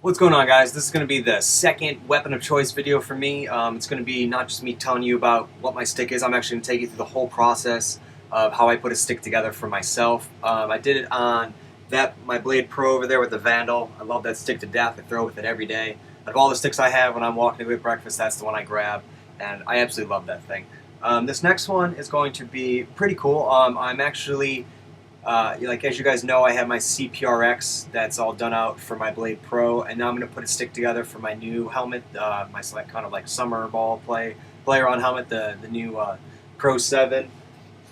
What's going on, guys? This is going to be the second weapon of choice video for me. It's going to be not just me telling you about what my stick is. I'm actually going to take you through the whole process of how I put a stick together for myself. I did it on my Blade Pro over there with the Vandal. I love that stick to death. I throw with it every day. Out of all the sticks I have when I'm walking away with breakfast, that's the one I grab, and I absolutely love that thing. This next one is going to be pretty cool. I'm actually as you guys know, I have my CPRX that's all done out for my Blade Pro, and now I'm going to put a stick together for my new helmet, my kind of like summer ball player on helmet, the new Pro 7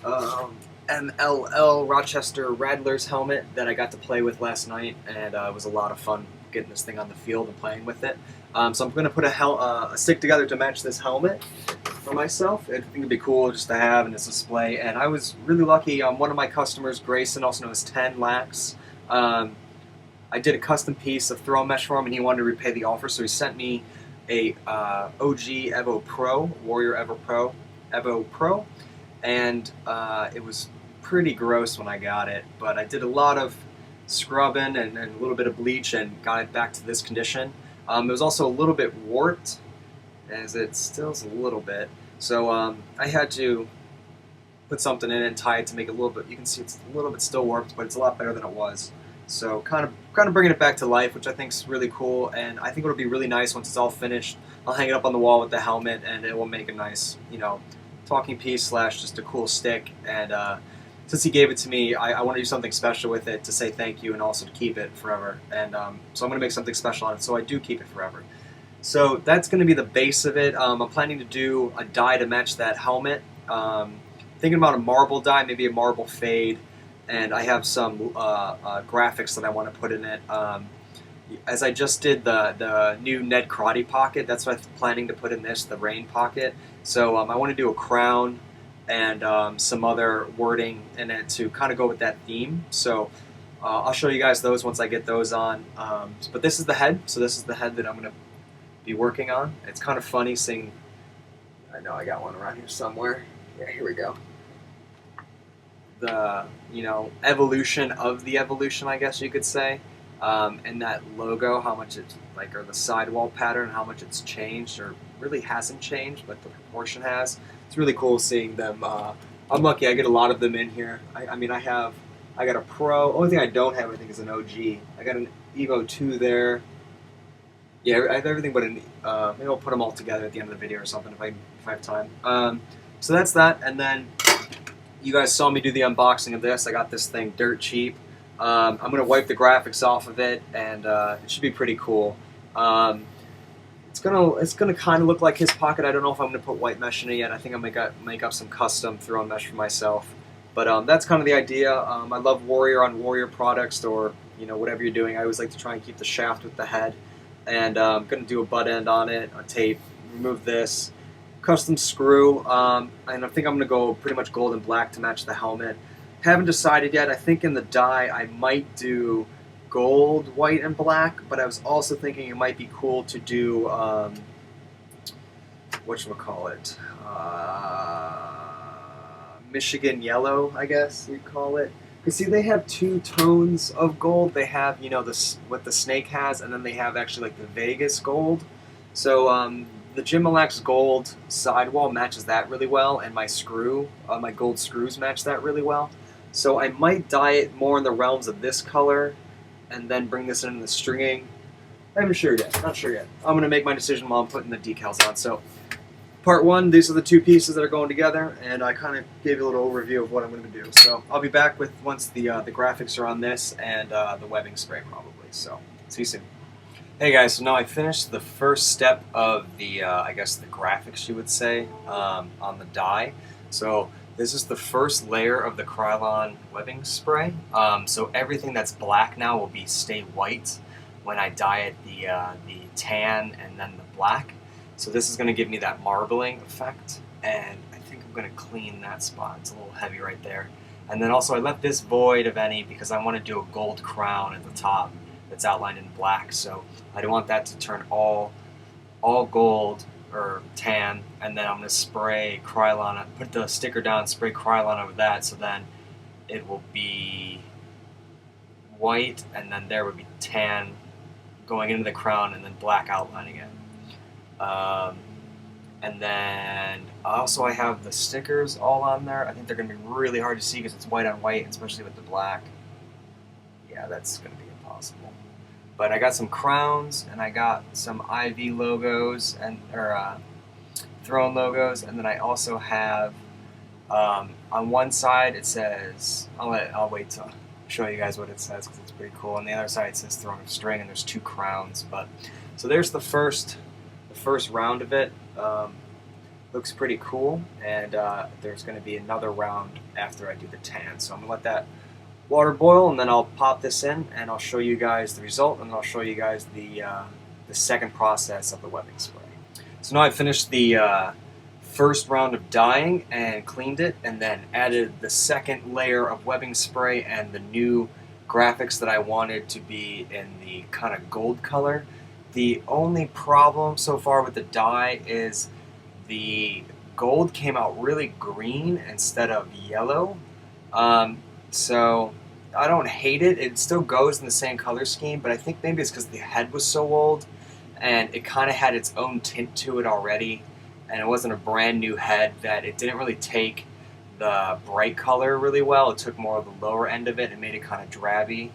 MLL Rochester Radlers helmet that I got to play with last night, and it was a lot of fun getting this thing on the field and playing with it. So I'm going to put a stick together to match this helmet for myself. I think it'd be cool just to have in this display. And I was really lucky. One of my customers, Grayson, also known as 10 Lax, I did a custom piece of throw mesh for him, and he wanted to repay the offer, so he sent me a OG Evo Pro, Warrior Evo Pro, and it was pretty gross when I got it, but I did a lot of scrubbing and a little bit of bleach and got it back to this condition. It was also a little bit warped, as it still is a little bit. So I had to put something in it and tie it to make it a little bit. You can see it's a little bit still warped, but it's a lot better than it was. So kind of bringing it back to life, which I think is really cool. And I think it'll be really nice once it's all finished. I'll hang it up on the wall with the helmet, and it will make a nice, talking piece / just a cool stick. And since he gave it to me, I want to do something special with it to say thank you and also to keep it forever. And so I'm going to make something special on it, so I do keep it forever. So that's going to be the base of it. I'm planning to do a dye to match that helmet. Thinking about a marble dye, maybe a marble fade, and I have some graphics that I want to put in it. As I just did the new Ned Karate pocket, that's what I'm planning to put in this, the rain pocket. So I want to do a crown and some other wording in it to kind of go with that theme. So I'll show you guys those once I get those on. But this is the head, so this is the head that I'm going to be working on. It's kind of funny seeing, I know I got one around here somewhere. Yeah, here we go. The, evolution of the evolution, I guess you could say. And that logo, how much it's like, or the sidewall pattern, how much it's changed, or really hasn't changed, but the proportion has. It's really cool seeing them. I'm lucky, I get a lot of them in here. I got a Pro. Only thing I don't have, I think, is an OG. I got an Evo 2 there. Yeah, I have everything but maybe I'll put them all together at the end of the video or something if I have time. So that's that, and then you guys saw me do the unboxing of this. I got this thing dirt cheap. I'm going to wipe the graphics off of it, and it should be pretty cool. It's gonna kind of look like his pocket. I don't know if I'm going to put white mesh in it yet. I think I'm going to make up some custom throw mesh for myself. But that's kind of the idea. I love Warrior on Warrior products, or whatever you're doing. I always like to try and keep the shaft with the head. And I'm going to do a butt end on it, a tape, remove this, custom screw, and I think I'm going to go pretty much gold and black to match the helmet. Haven't decided yet. I think in the dye I might do gold, white, and black, but I was also thinking it might be cool to do, whatchamacallit, Michigan yellow, I guess you'd call it. Because see, they have two tones of gold. They have, what the snake has, and then they have actually like the Vegas gold. So the Jimalax gold sidewall matches that really well, and my my gold screws match that really well. So I might dye it more in the realms of this color, and then bring this into the stringing. I'm not sure yet. I'm going to make my decision while I'm putting the decals on. So part one, these are the two pieces that are going together, and I kind of gave you a little overview of what I'm going to do. So I'll be back with once the graphics are on this and the webbing spray probably. So see you soon. Hey guys, so now I finished the first step of the, I guess the graphics you would say, on the dye. So this is the first layer of the Krylon webbing spray. So everything that's black now will stay white when I dye it the tan and then the black. So this is going to give me that marbling effect, and I think I'm going to clean that spot. It's a little heavy right there. And then also I left this void of any because I want to do a gold crown at the top that's outlined in black. So I don't want that to turn all gold or tan, and then I'm going to spray Krylon, put the sticker down, spray Krylon over that, so then it will be white, and then there would be tan going into the crown and then black outlining it. And then also I have the stickers all on there. I think they're going to be really hard to see because it's white on white, especially with the black. Yeah, that's going to be impossible. But I got some crowns and I got some IV logos and throne logos, and then I also have on one side it says, I'll wait to show you guys what it says because it's pretty cool. On the other side it says Throne of String, and there's 2 crowns. But so there's the first round of it. Looks pretty cool, and there's going to be another round after I do the tan. So I'm going to let that water boil, and then I'll pop this in, and I'll show you guys the result, and then I'll show you guys the second process of the webbing spray. So now I've finished the first round of dyeing and cleaned it, and then added the second layer of webbing spray and the new graphics that I wanted to be in the kind of gold color. The only problem so far with the dye is the gold came out really green instead of yellow. So I don't hate it. It still goes in the same color scheme, but I think maybe it's because the head was so old and it kind of had its own tint to it already, and it wasn't a brand new head that it didn't really take the bright color really well. It took more of the lower end of it and made it kind of drabby.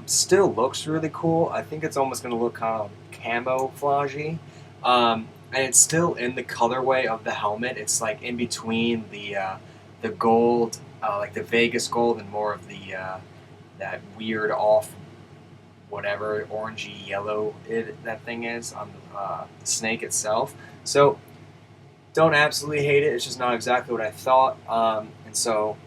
Still looks really cool. I think it's almost going to look kind of camouflagey. And it's still in the colorway of the helmet. It's like in between the gold, like the Vegas gold, and more of the that weird off whatever orangey yellow that thing is on the snake itself. So don't absolutely hate it. It's just not exactly what I thought. And so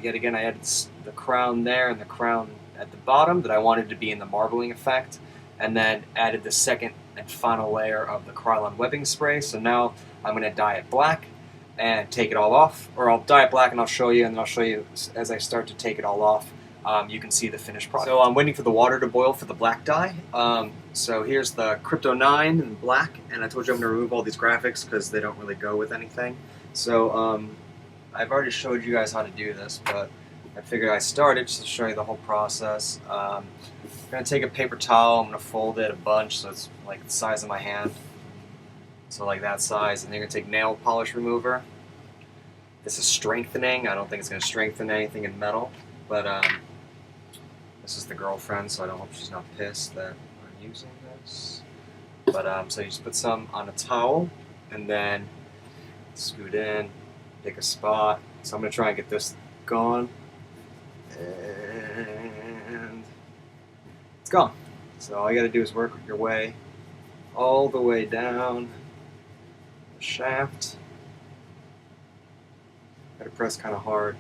yet again I added the crown there and the crown at the bottom that I wanted to be in the marbling effect, and then added the second and final layer of the Krylon webbing spray. So now I'm going to dye it black and take it all off, or I'll dye it black and I'll show you, and then I'll show you as I start to take it all off. You can see the finished product. So I'm waiting for the water to boil for the black dye. So here's the Krypto 9 in black, and I told you I'm going to remove all these graphics because they don't really go with anything. So I've already showed you guys how to do this, but I figured I started just to show you the whole process. I'm going to take a paper towel, I'm going to fold it a bunch so it's like the size of my hand. So like that size, and then you're going to take nail polish remover. This is strengthening. I don't think it's going to strengthen anything in metal, but this is the girlfriend, so I don't hope she's not pissed that I'm using this. But so you just put some on a towel, and then scoot in, pick a spot. So I'm going to try and get this gone. And it's gone. So all you got to do is work your way all the way down the shaft. Got to press kind of hard.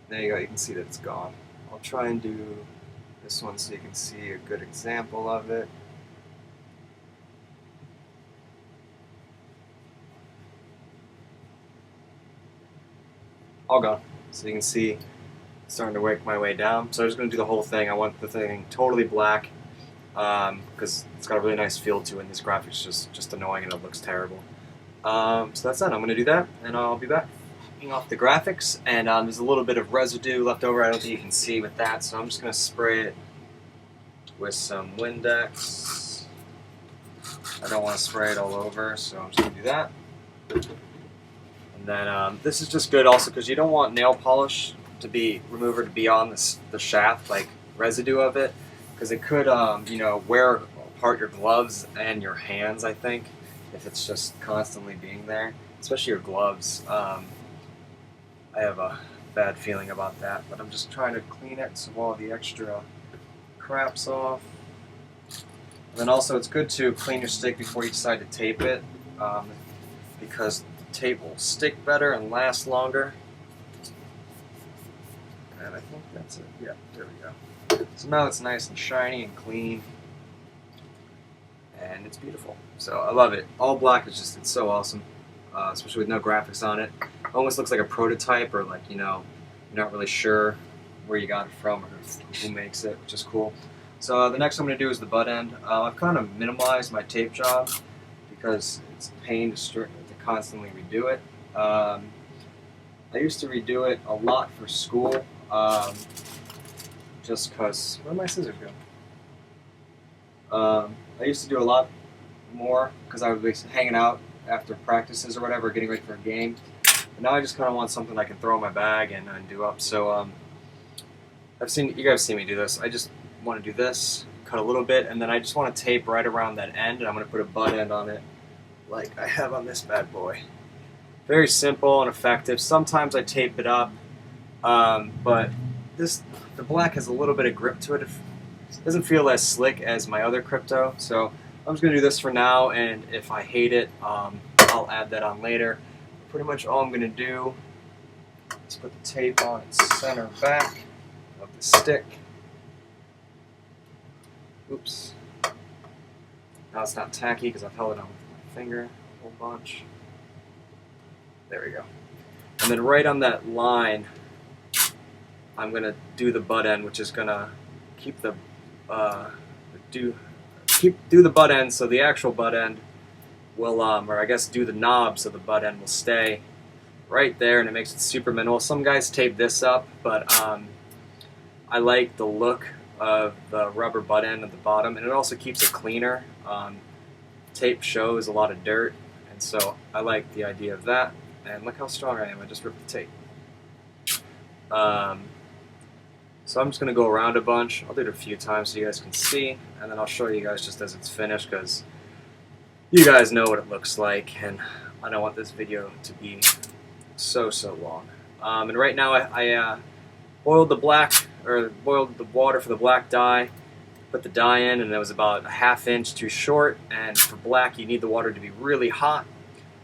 There you go. You can see that it's gone. I'll try and do this one so you can see a good example of it. All gone. So you can see starting to work my way down. So I'm just going to do the whole thing. I want the thing totally black because it's got a really nice feel to it, and this graphic's just annoying and it looks terrible. So that's it. I'm going to do that, and I'll be back. Taking off the graphics, and there's a little bit of residue left over. I don't think you can see with that, so I'm just going to spray it with some Windex. I don't want to spray it all over, so I'm just going to do that. And then this is just good also because you don't want nail polish remover to be on the shaft, like residue of it, because it could you know, wear apart your gloves and your hands, I think, if it's just constantly being there, especially your gloves. I have a bad feeling about that, but I'm just trying to clean it so all the extra crap's off. And then also it's good to clean your stick before you decide to tape it, because the tape will stick better and last longer. And I think that's it. Yeah, there we go. So now it's nice and shiny and clean, and it's beautiful. So I love it. All black is just, it's so awesome, especially with no graphics on it. It almost looks like a prototype, or like, you know, you're not really sure where you got it from or who makes it, which is cool. So the next one I'm going to do is the butt end. I've kind of minimized my tape job because it's a pain to constantly redo it. I used to redo it a lot for school, just because, where'd my scissors go? I used to do a lot more because I would be hanging out after practices or whatever, getting ready for a game. But now I just kind of want something I can throw in my bag and do up. So I've seen you guys see me do this. I just want to do this, cut a little bit, and then I just want to tape right around that end, and I'm going to put a butt end on it, like I have on this bad boy. Very simple and effective. Sometimes I tape it up, but the black has a little bit of grip to it. It doesn't feel as slick as my other Krypto, so I'm just going to do this for now, and if I hate it, I'll add that on later. Pretty much all I'm going to do is put the tape on its center back of the stick. Oops. Now it's not tacky because I've held it on with my finger a whole bunch. There we go. And then right on that line, I'm going to do the butt end, which is going to keep the do the butt end, so the actual butt end will, or I guess do the knob so the butt end will stay right there, and it makes it super minimal. Some guys tape this up, but I like the look of the rubber butt end at the bottom, and it also keeps it cleaner. Tape shows a lot of dirt, and so I like the idea of that. And look how strong I am, I just ripped the tape. So I'm just going to go around a bunch. I'll do it a few times so you guys can see, and then I'll show you guys just as it's finished, because you guys know what it looks like, and I don't want this video to be so long. And right now I boiled the water for the black dye, put the dye in, and it was about a ½ inch too short, and for black you need the water to be really hot.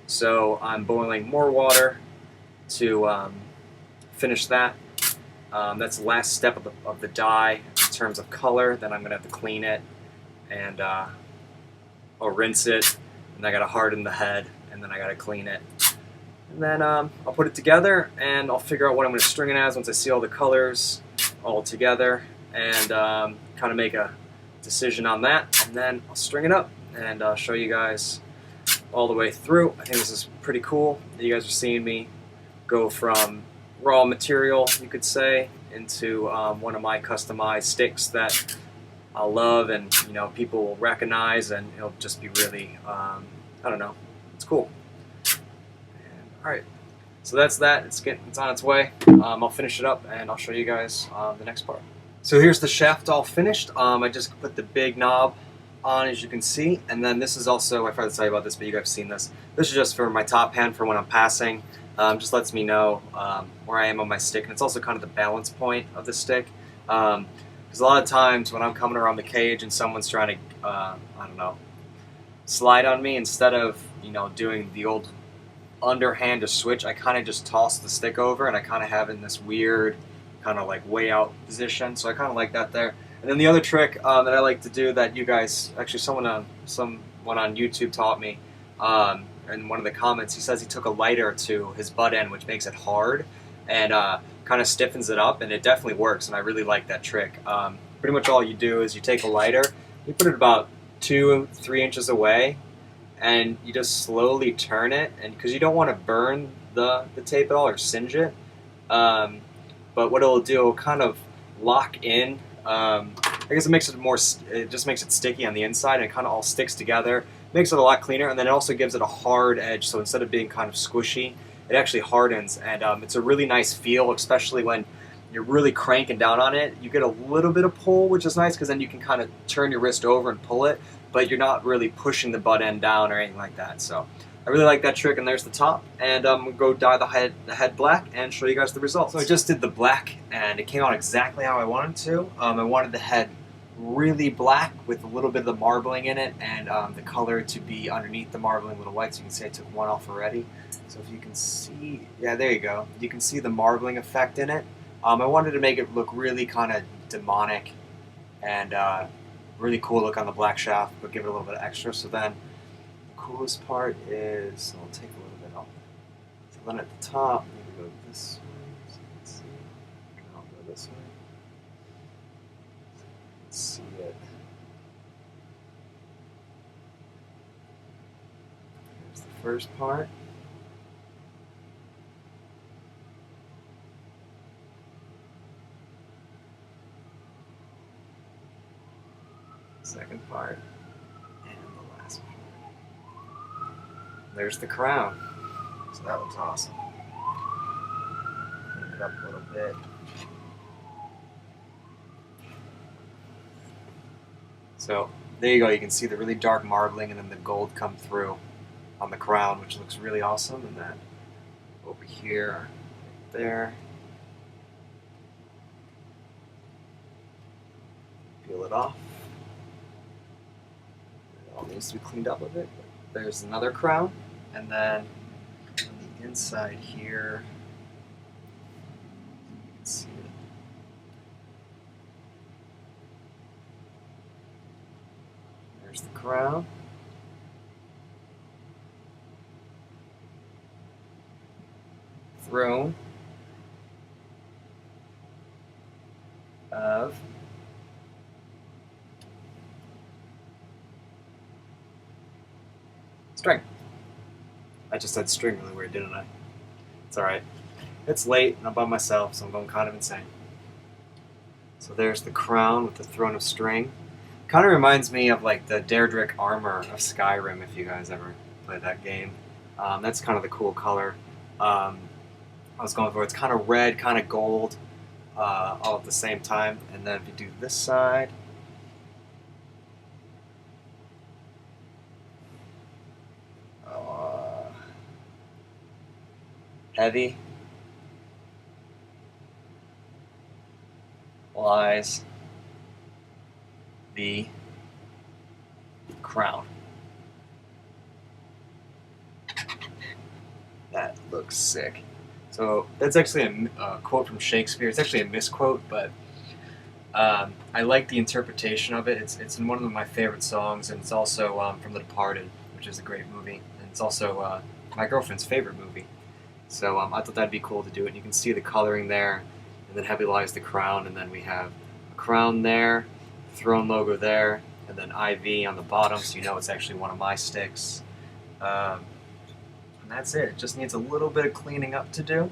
So I'm boiling more water to finish that. That's the last step of the dye in terms of color. Then I'm going to have to clean it, and I'll rinse it, and I got to harden the head, and then I got to clean it. And then I'll put it together, and I'll figure out what I'm going to string it as once I see all the colors all together, and kind of make a decision on that, and then I'll string it up and show you guys all the way through. I think this is pretty cool that you guys are seeing me go from raw material, you could say, into one of my customized sticks that I'll love, and people will recognize, and it'll just be really, I don't know, it's cool. Alright, so that's that. It's on its way. I'll finish it up, and I'll show you guys the next part. So here's the shaft all finished. I just put the big knob on, as you can see, and then this is also, I forgot to tell you about this, but you guys have seen this. This is just for my top hand for when I'm passing. Just lets me know where I am on my stick, and it's also kind of the balance point of the stick. Because a lot of times when I'm coming around the cage and someone's trying to, I don't know, slide on me, instead of doing the old underhand to switch, I kind of just toss the stick over, and I kind of have it in this weird kind of like way out position. So I kind of like that there. And then the other trick that I like to do, that you guys, actually someone on YouTube taught me, in one of the comments, he says he took a lighter to his butt end, which makes it hard and kind of stiffens it up, and it definitely works, and I really like that trick. Pretty much all you do is you take a lighter, you put it about 2-3 inches away, and you just slowly turn it, and because you don't want to burn the tape at all or singe it, but what it'll do, it'll kind of lock in. I guess it makes it more, it just makes it sticky on the inside, and it kind of all sticks together, makes it a lot cleaner, and then it also gives it a hard edge, so instead of being kind of squishy, it actually hardens, and it's a really nice feel, especially when you're really cranking down on it. You get a little bit of pull, which is nice, because then you can kind of turn your wrist over and pull it, but you're not really pushing the butt end down or anything like that. So I really like that trick, and there's the top, and I'm going to go dye the head black and show you guys the results. So I just did the black, and it came out exactly how I wanted to. I wanted the head really black with a little bit of the marbling in it, and the color to be underneath the marbling, a little white, so you can see I took one off already. So if you can see, yeah, there you go. You can see the marbling effect in it. I wanted to make it look really kind of demonic and really cool look on the black shaft, but give it a little bit of extra. So then the coolest part is, I'll take a little bit off. So then at the top, I'm going to go this way, so you can see. I'll go this way. So you can see it. Here's the first part. second part, and the last part. There's the crown. So that looks awesome. Clean it up a little bit. So there you go. You can see the really dark marbling and then the gold come through on the crown, which looks really awesome. And then over here, there. Peel it off. It all needs to be cleaned up a bit. There's another crown, and then on the inside here, you can see it. There's the crown. Throne of string. I just said string really weird, didn't I? It's alright. It's late and I'm by myself, so I'm going kind of insane. So there's the crown with the throne of string. Kind of reminds me of like the Daedric armor of Skyrim, if you guys ever played that game. That's kind of the cool color. I was going for it's kind of red, kind of gold, all at the same time. And then if you do this side, heavy lies the crown. That looks sick. So that's actually a quote from Shakespeare. It's actually a misquote, but I like the interpretation of it. It's in one of my favorite songs, and it's also from The Departed, which is a great movie. And it's also my girlfriend's favorite movie. So I thought that'd be cool to do it. And you can see the coloring there, and then heavy lies the crown, and then we have a crown there, throne logo there, and then IV on the bottom, so you know it's actually one of my sticks. And that's it. It just needs a little bit of cleaning up to do.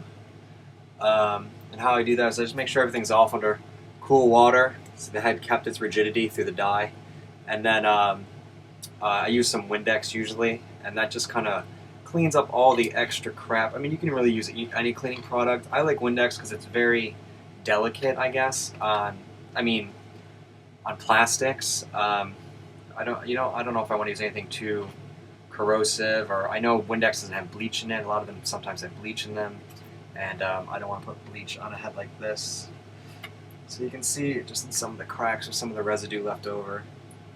And how I do that is I just make sure everything's off under cool water, so the head kept its rigidity through the dye. And then I use some Windex usually, and that just kind of cleans up all the extra crap. I mean, you can really use any cleaning product. I like Windex because it's very delicate, I guess. On plastics. I don't know if I want to use anything too corrosive, or I know Windex doesn't have bleach in it. A lot of them sometimes have bleach in them, and I don't want to put bleach on a head like this. So you can see just in some of the cracks or some of the residue left over.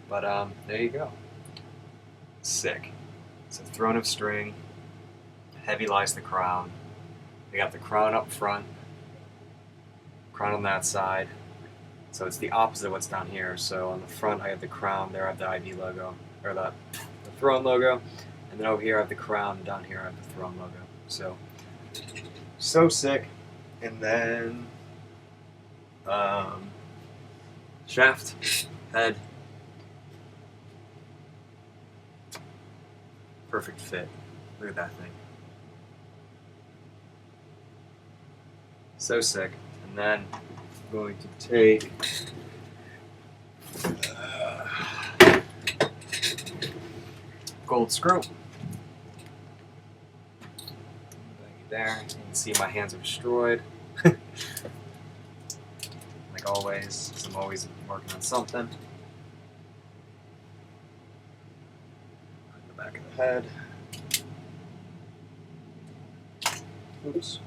But there you go. Sick. It's a throne of string. Heavy lies the crown. We got the crown up front, crown on that side. So it's the opposite of what's down here. So on the front I have the crown, there I have the IV logo, or the throne logo, and then over here I have the crown, and down here I have the throne logo. So sick. And then shaft, head, perfect fit. Look at that thing. So sick. And then I'm going to take gold screw. There, you can see my hands are destroyed. Like always, because I'm always working on something. The back of the head. Oops.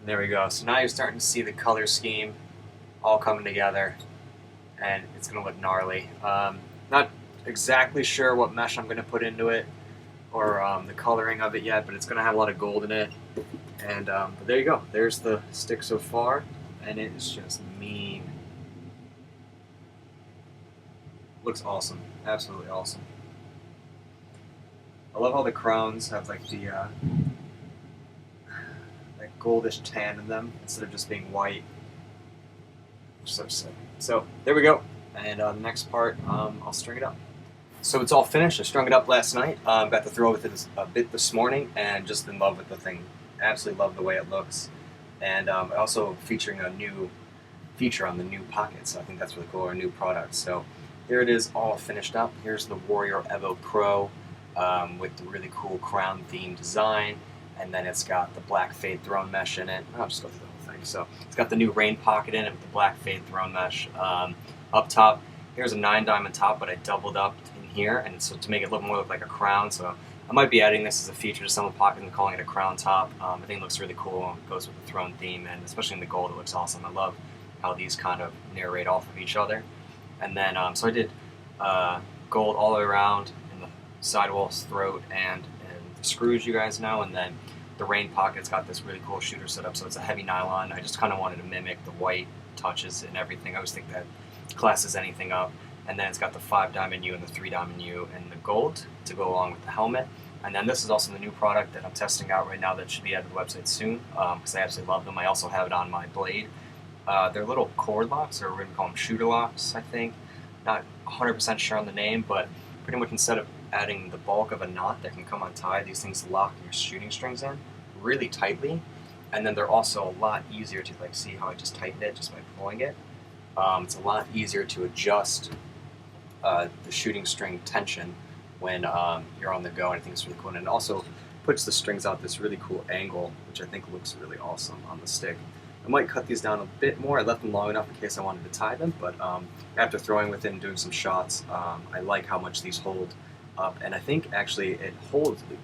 There we go. So now you're starting to see the color scheme all coming together, and it's going to look gnarly. Not exactly sure what mesh I'm going to put into it, or the coloring of it yet, but it's going to have a lot of gold in it. And but there you go. There's the stick so far, and it is just mean. Looks awesome. Absolutely awesome. I love how the crowns have like the goldish tan in them instead of just being white. So sick. So there we go. And the next part, I'll string it up. So it's all finished. I strung it up last night. Got to throw with it a bit this morning, and just in love with the thing. Absolutely love the way it looks, and also featuring a new feature on the new pocket. So I think that's really cool. Our new product. So here it is, all finished up. Here's the Warrior Evo Pro with the really cool crown theme design, and then it's got the black fade throne mesh in it. I'll just go through the whole thing. So it's got the new rain pocket in it with the black fade throne mesh up top. Here's a 9-diamond top, but I doubled up in here, and so to make it look like a crown. So I might be adding this as a feature to some of the pockets and calling it a crown top. I think it looks really cool. It goes with the throne theme, and especially in the gold, it looks awesome. I love how these kind of narrate off of each other. And then, so I did gold all the way around in the sidewalls, throat, and the screws, you guys know. And then the rain pocket's got this really cool shooter setup, so it's a heavy nylon. I just kind of wanted to mimic the white touches and everything. I always think that classes anything up. And then it's got the 5-diamond U and the 3-diamond U and the gold to go along with the helmet. And then this is also the new product that I'm testing out right now that should be added to the website soon, because I absolutely love them. I also have it on my blade. They're little cord locks, or we're going to call them shooter locks, I think. Not 100% sure on the name, but pretty much instead of adding the bulk of a knot that can come untied, these things lock your shooting strings in really tightly. And then they're also a lot easier to, like, see how I just tightened it just by pulling it. It's a lot easier to adjust the shooting string tension when you're on the go, and I think it's really cool. And it also puts the strings out this really cool angle, which I think looks really awesome on the stick. I might cut these down a bit more. I left them long enough in case I wanted to tie them, but after throwing with it and doing some shots, I like how much these hold up. And I think actually it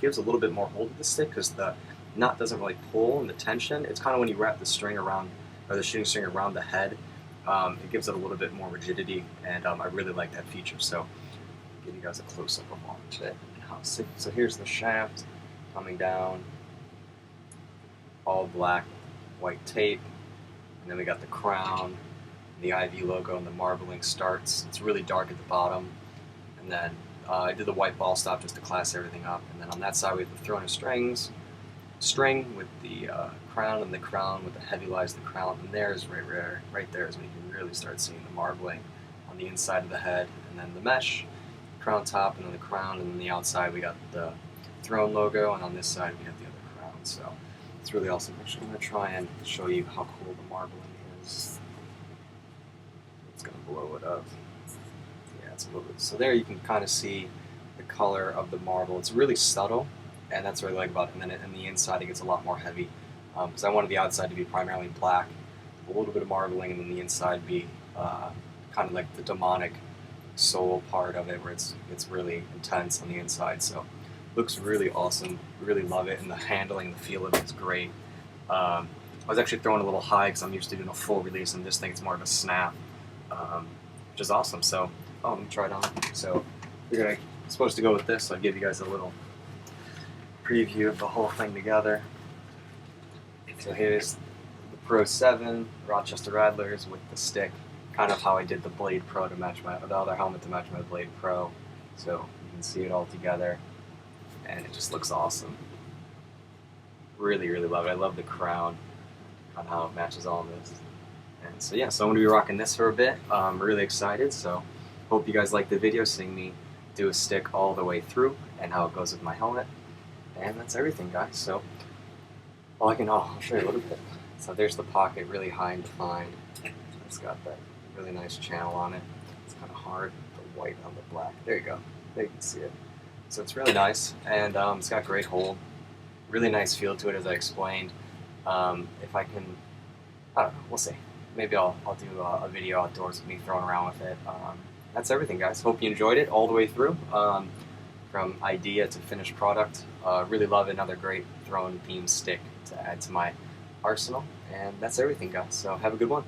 gives a little bit more hold to the stick because the knot doesn't really pull and the tension. It's kind of when you wrap the string around, or the shooting string around the head, it gives it a little bit more rigidity, and I really like that feature. So I'll give you guys a close-up of all of it. So here's the shaft coming down, all black, white tape, and then we got the crown, the IV logo, and the marbling starts. It's really dark at the bottom, and then I did the white ball stop just to class everything up, and then on that side we have the throne of string with the crown, and the crown with the heavy lies the crown, and there's right there is when you can really start seeing the marbling on the inside of the head, and then the mesh, crown top, and then the crown, and then the outside we got the throne logo, and on this side we have the other crown. So it's really awesome. Actually, I'm going to try and show you how cool the marbling is. It's going to blow it up. Yeah, it's a little bit. So there you can kind of see the color of the marble. It's really subtle, and that's what I like about it. And then on the inside it gets a lot more heavy, because I wanted the outside to be primarily black, a little bit of marbling, and then the inside be kind of like the demonic soul part of it, where it's really intense on the inside. So looks really awesome. Really love it, and the handling, the feel of it is great. I was actually throwing a little high because I'm used to doing a full release, and this thing it's more of a snap, which is awesome. So let me try it on. So we're supposed to go with this. So I'll give you guys a little preview of the whole thing together. So here's the Pro 7 Rochester Rattlers with the stick, kind of how I did the Blade Pro to match the other helmet to match my Blade Pro. So you can see it all together, and it just looks awesome. Really, really love it. I love the crown on how it matches all of this. And so yeah, so I'm going to be rocking this for a bit. I'm really excited, so hope you guys like the video, seeing me do a stick all the way through and how it goes with my helmet. And that's everything, guys. So I'll show you a little bit. So there's the pocket, really high and defined. It's got that really nice channel on it. It's kind of hard, the white on the black. There you go. There you can see it. So it's really nice, and it's got great hold. Really nice feel to it, as I explained. If I can, I don't know, we'll see. Maybe I'll do a video outdoors of me throwing around with it. That's everything, guys. Hope you enjoyed it all the way through, from idea to finished product. Really love it. Another great throne themed stick to add to my arsenal. And that's everything, guys. So have a good one.